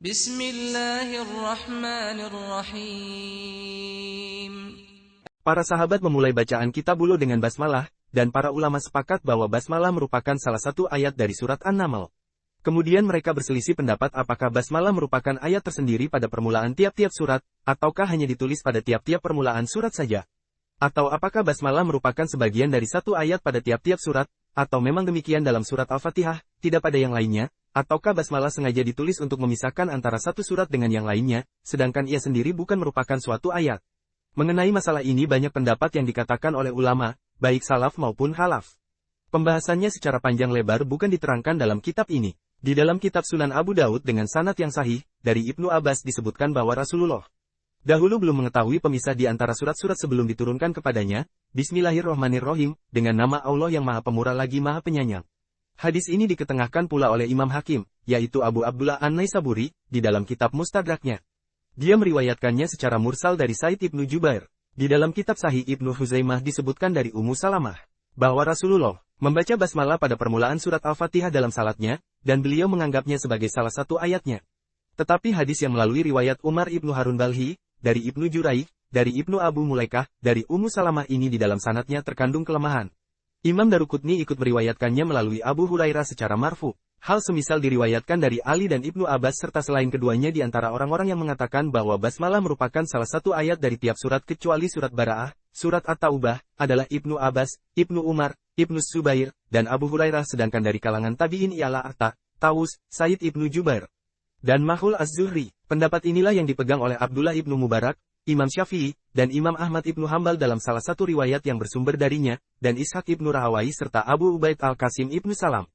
Bismillahirrahmanirrahim. Para sahabat memulai bacaan Kitabullah dengan basmalah, dan para ulama sepakat bahwa basmalah merupakan salah satu ayat dari surat An-Naml. Kemudian mereka berselisih pendapat apakah basmalah merupakan ayat tersendiri pada permulaan tiap-tiap surat, ataukah hanya ditulis pada tiap-tiap permulaan surat saja. Atau apakah basmalah merupakan sebagian dari satu ayat pada tiap-tiap surat, atau memang demikian dalam surat Al-Fatihah, tidak pada yang lainnya, ataukah basmalah sengaja ditulis untuk memisahkan antara satu surat dengan yang lainnya, sedangkan ia sendiri bukan merupakan suatu ayat. Mengenai masalah ini banyak pendapat yang dikatakan oleh ulama, baik salaf maupun khalaf. Pembahasannya secara panjang lebar bukan diterangkan dalam kitab ini. Di dalam kitab Sunan Abu Daud dengan sanad yang sahih, dari Ibnu Abbas disebutkan bahwa Rasulullah dahulu belum mengetahui pemisah di antara surat-surat sebelum diturunkan kepadanya, Bismillahirrohmanirrohim, dengan nama Allah yang Maha Pemurah lagi Maha Penyayang. Hadis ini diketengahkan pula oleh Imam Hakim, yaitu Abu Abdullah An-Naisaburi, di dalam kitab Mustadraknya. Dia meriwayatkannya secara mursal dari Said Ibnu Jubair. Di dalam kitab Sahih Ibnu Huzaimah disebutkan dari Ummu Salamah, bahwa Rasulullah membaca basmalah pada permulaan surat Al-Fatihah dalam salatnya, dan beliau menganggapnya sebagai salah satu ayatnya. Tetapi hadis yang melalui riwayat Umar Ibnu Harun Balhi, dari Ibnu Juraih, dari Ibnu Abu Mulaikah, dari Ummu Salamah ini di dalam sanadnya terkandung kelemahan. Imam Daruqutni ikut meriwayatkannya melalui Abu Hurairah secara marfu. Hal semisal diriwayatkan dari Ali dan Ibnu Abbas serta selain keduanya di antara orang-orang yang mengatakan bahwa basmalah merupakan salah satu ayat dari tiap surat kecuali surat Bara'ah, surat At-Taubah, adalah Ibnu Abbas, Ibnu Umar, Ibnu Zubair, dan Abu Hurairah, sedangkan dari kalangan tabi'in ialah Atta, Tawus, Said Ibnu Jubair, dan Mahul Az-Zuhri. Pendapat inilah yang dipegang oleh Abdullah Ibnu Mubarak, Imam Syafi'i, dan Imam Ahmad Ibnu Hambal dalam salah satu riwayat yang bersumber darinya, dan Ishaq Ibnu Rahawai serta Abu Ubaid Al-Qasim Ibnu Salam.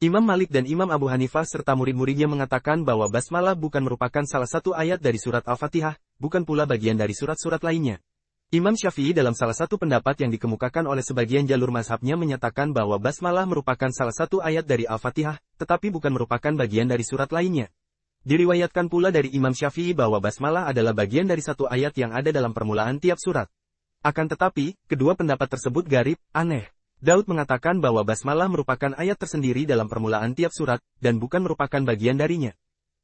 Imam Malik dan Imam Abu Hanifah serta murid-muridnya mengatakan bahwa basmalah bukan merupakan salah satu ayat dari surat Al-Fatihah, bukan pula bagian dari surat-surat lainnya. Imam Syafi'i dalam salah satu pendapat yang dikemukakan oleh sebagian jalur mazhabnya menyatakan bahwa basmalah merupakan salah satu ayat dari Al-Fatihah, tetapi bukan merupakan bagian dari surat lainnya. Diriwayatkan pula dari Imam Syafi'i bahwa basmalah adalah bagian dari satu ayat yang ada dalam permulaan tiap surat. Akan tetapi, kedua pendapat tersebut garib, aneh. Daud mengatakan bahwa basmalah merupakan ayat tersendiri dalam permulaan tiap surat, dan bukan merupakan bagian darinya.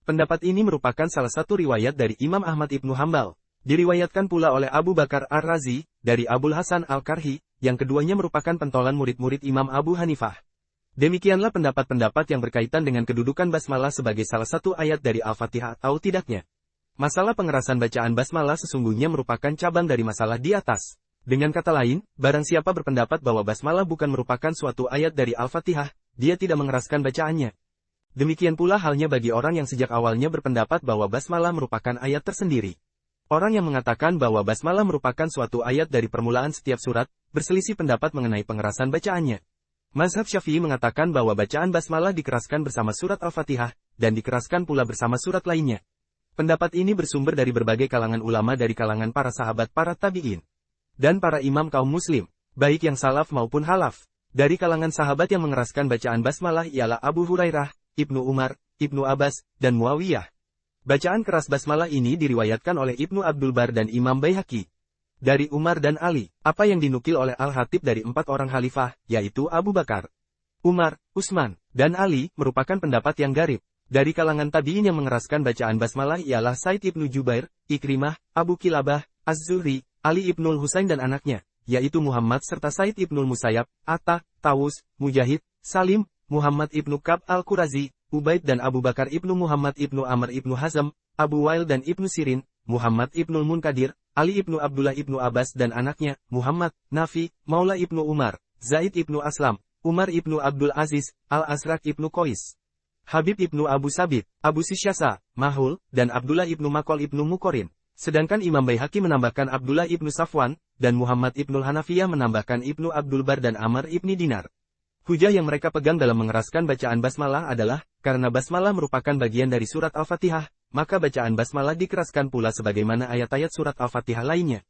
Pendapat ini merupakan salah satu riwayat dari Imam Ahmad Ibnu Hambal. Diriwayatkan pula oleh Abu Bakar Ar-Razi, dari Abul Hasan Al-Karhi, yang keduanya merupakan pentolan murid-murid Imam Abu Hanifah. Demikianlah pendapat-pendapat yang berkaitan dengan kedudukan basmalah sebagai salah satu ayat dari Al-Fatihah atau tidaknya. Masalah pengerasan bacaan basmalah sesungguhnya merupakan cabang dari masalah di atas. Dengan kata lain, barang siapa berpendapat bahwa basmalah bukan merupakan suatu ayat dari Al-Fatihah, dia tidak mengeraskan bacaannya. Demikian pula halnya bagi orang yang sejak awalnya berpendapat bahwa basmalah merupakan ayat tersendiri. Orang yang mengatakan bahwa basmalah merupakan suatu ayat dari permulaan setiap surat, berselisih pendapat mengenai pengerasan bacaannya. Mazhab Syafi'i mengatakan bahwa bacaan basmalah dikeraskan bersama surat Al-Fatihah, dan dikeraskan pula bersama surat lainnya. Pendapat ini bersumber dari berbagai kalangan ulama dari kalangan para sahabat para tabi'in, dan para imam kaum muslim, baik yang salaf maupun khalaf. Dari kalangan sahabat yang mengeraskan bacaan basmalah ialah Abu Hurairah, Ibnu Umar, Ibnu Abbas, dan Muawiyah. Bacaan keras basmalah ini diriwayatkan oleh Ibnu Abdul Bar dan Imam Baihaqi. Dari Umar dan Ali, apa yang dinukil oleh Al-Hatib dari 4 orang khalifah, yaitu Abu Bakar, Umar, Utsman, dan Ali, merupakan pendapat yang garib. Dari kalangan tabi'in yang mengeraskan bacaan basmalah ialah Said Ibnu Jubair, Ikrimah, Abu Kilabah, Az-Zuhri, Ali Ibnul Husain dan anaknya, yaitu Muhammad serta Said Ibnul Musayyab, Atta, Tawus, Mujahid, Salim, Muhammad Ibnu Kab Al-Qurazi, Ubaid dan Abu Bakar Ibnu Muhammad Ibnu Amr Ibnu Hazm, Abu Wail dan Ibnu Sirin, Muhammad Ibnul Munkadir, Ali Ibnu Abdullah Ibnu Abbas dan anaknya, Muhammad, Nafi, Maula Ibnu Umar, Zaid Ibnu Aslam, Umar Ibnu Abdul Aziz, Al-Azraq Ibnu Qais, Habib Ibnu Abu Sabit, Abu Sisyasa, Mahul, dan Abdullah Ibnu Makol Ibnu Mukorin. Sedangkan Imam Baihaqi menambahkan Abdullah Ibnu Safwan, dan Muhammad Ibnul Hanafiyah menambahkan Ibnu Abdul Bar dan Amr Ibni Dinar. Hujah yang mereka pegang dalam mengeraskan bacaan basmalah adalah, karena basmalah merupakan bagian dari surat Al-Fatihah, maka bacaan basmalah dikeraskan pula sebagaimana ayat-ayat surat Al-Fatihah lainnya.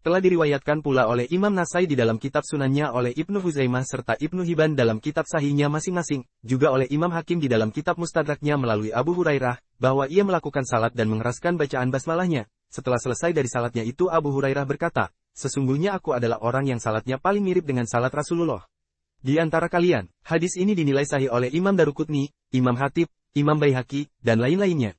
Telah diriwayatkan pula oleh Imam Nasai di dalam kitab Sunannya, oleh Ibnu Huzaimah serta Ibnu Hibban dalam kitab Sahihnya masing-masing, juga oleh Imam Hakim di dalam kitab Mustadraknya melalui Abu Hurairah, bahwa ia melakukan salat dan mengeraskan bacaan basmalahnya. Setelah selesai dari salatnya itu Abu Hurairah berkata, sesungguhnya aku adalah orang yang salatnya paling mirip dengan salat Rasulullah. Di antara kalian, hadis ini dinilai sahih oleh Imam Daruqutni, Imam Hatib, Imam Baihaqi, dan lain-lainnya.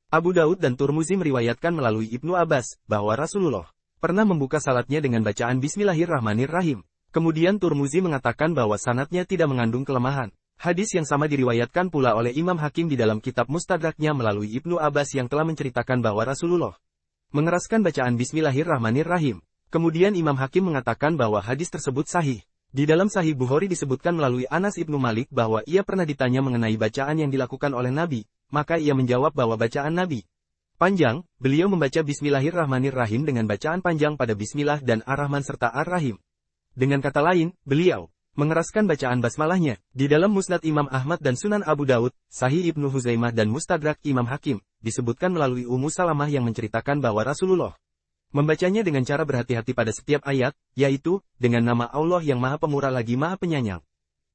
Abu Daud dan Turmuzi meriwayatkan melalui Ibnu Abbas, bahwa Rasulullah pernah membuka salatnya dengan bacaan Bismillahirrahmanirrahim. Kemudian Turmuzi mengatakan bahwa sanadnya tidak mengandung kelemahan. Hadis yang sama diriwayatkan pula oleh Imam Hakim di dalam kitab Mustadraknya melalui Ibnu Abbas yang telah menceritakan bahwa Rasulullah mengeraskan bacaan Bismillahirrahmanirrahim. Kemudian Imam Hakim mengatakan bahwa hadis tersebut sahih. Di dalam Sahih Bukhari disebutkan melalui Anas ibnu Malik bahwa ia pernah ditanya mengenai bacaan yang dilakukan oleh Nabi, maka ia menjawab bahwa bacaan Nabi panjang, beliau membaca Bismillahirrahmanirrahim dengan bacaan panjang pada Bismillah dan Ar-Rahman serta Ar-Rahim. Dengan kata lain, beliau mengeraskan bacaan basmalahnya. Di dalam Musnad Imam Ahmad dan Sunan Abu Daud, Sahih Ibnu Huzaimah dan Mustadrak Imam Hakim, disebutkan melalui Ummu Salamah yang menceritakan bahwa Rasulullah membacanya dengan cara berhati-hati pada setiap ayat, yaitu, dengan nama Allah yang Maha Pemurah lagi Maha Penyayang.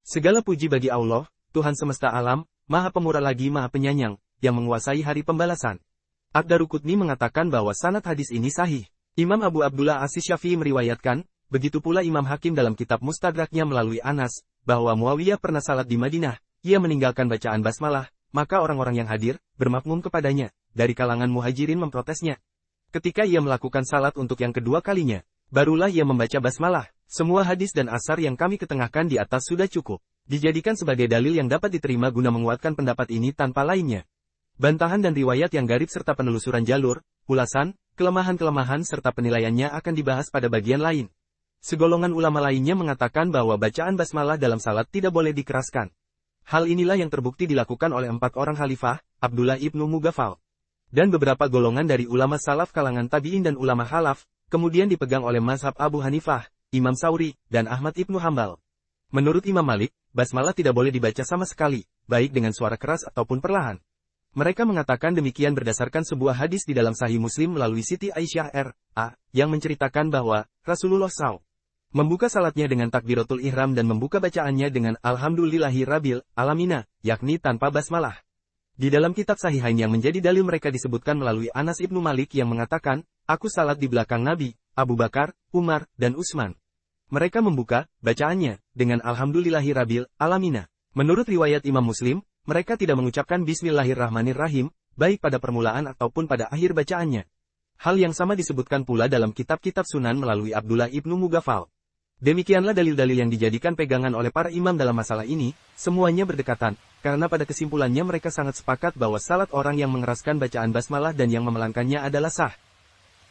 Segala puji bagi Allah, Tuhan semesta alam, Maha Pemurah lagi Maha Penyayang, yang menguasai hari pembalasan. Ad-Daruqutni mengatakan bahwa sanad hadis ini sahih. Imam Abu Abdullah As-Syafi'i meriwayatkan, begitu pula Imam Hakim dalam kitab Mustadraknya melalui Anas, bahwa Muawiyah pernah salat di Madinah, ia meninggalkan bacaan basmalah, maka orang-orang yang hadir, bermakmum kepadanya, dari kalangan muhajirin memprotesnya. Ketika ia melakukan salat untuk yang kedua kalinya, barulah ia membaca basmalah. Semua hadis dan asar yang kami ketengahkan di atas sudah cukup dijadikan sebagai dalil yang dapat diterima guna menguatkan pendapat ini tanpa lainnya. Bantahan dan riwayat yang garib serta penelusuran jalur, ulasan, kelemahan-kelemahan serta penilaiannya akan dibahas pada bagian lain. Segolongan ulama lainnya mengatakan bahwa bacaan basmalah dalam salat tidak boleh dikeraskan. Hal inilah yang terbukti dilakukan oleh 4 orang khalifah, Abdullah ibnu Mughaffal, dan beberapa golongan dari ulama salaf kalangan tabi'in dan ulama khalaf, kemudian dipegang oleh mazhab Abu Hanifah, Imam Sauri, dan Ahmad ibnu Hambal. Menurut Imam Malik, basmalah tidak boleh dibaca sama sekali, baik dengan suara keras ataupun perlahan. Mereka mengatakan demikian berdasarkan sebuah hadis di dalam Sahih Muslim melalui Siti Aisyah R.A. yang menceritakan bahwa Rasulullah SAW membuka salatnya dengan takbiratul ihram dan membuka bacaannya dengan Alhamdulillahi Rabbil Alamina, yakni tanpa basmalah. Di dalam kitab Sahihain yang menjadi dalil mereka disebutkan melalui Anas ibnu Malik yang mengatakan, aku salat di belakang Nabi, Abu Bakar, Umar, dan Utsman. Mereka membuka bacaannya dengan Alhamdulillahi Rabbil Alamina. Menurut riwayat Imam Muslim, mereka tidak mengucapkan Bismillahirrahmanirrahim, baik pada permulaan ataupun pada akhir bacaannya. Hal yang sama disebutkan pula dalam kitab-kitab sunan melalui Abdullah ibnu Mughaffal. Demikianlah dalil-dalil yang dijadikan pegangan oleh para imam dalam masalah ini, semuanya berdekatan, karena pada kesimpulannya mereka sangat sepakat bahwa salat orang yang mengeraskan bacaan basmalah dan yang memelankannya adalah sah.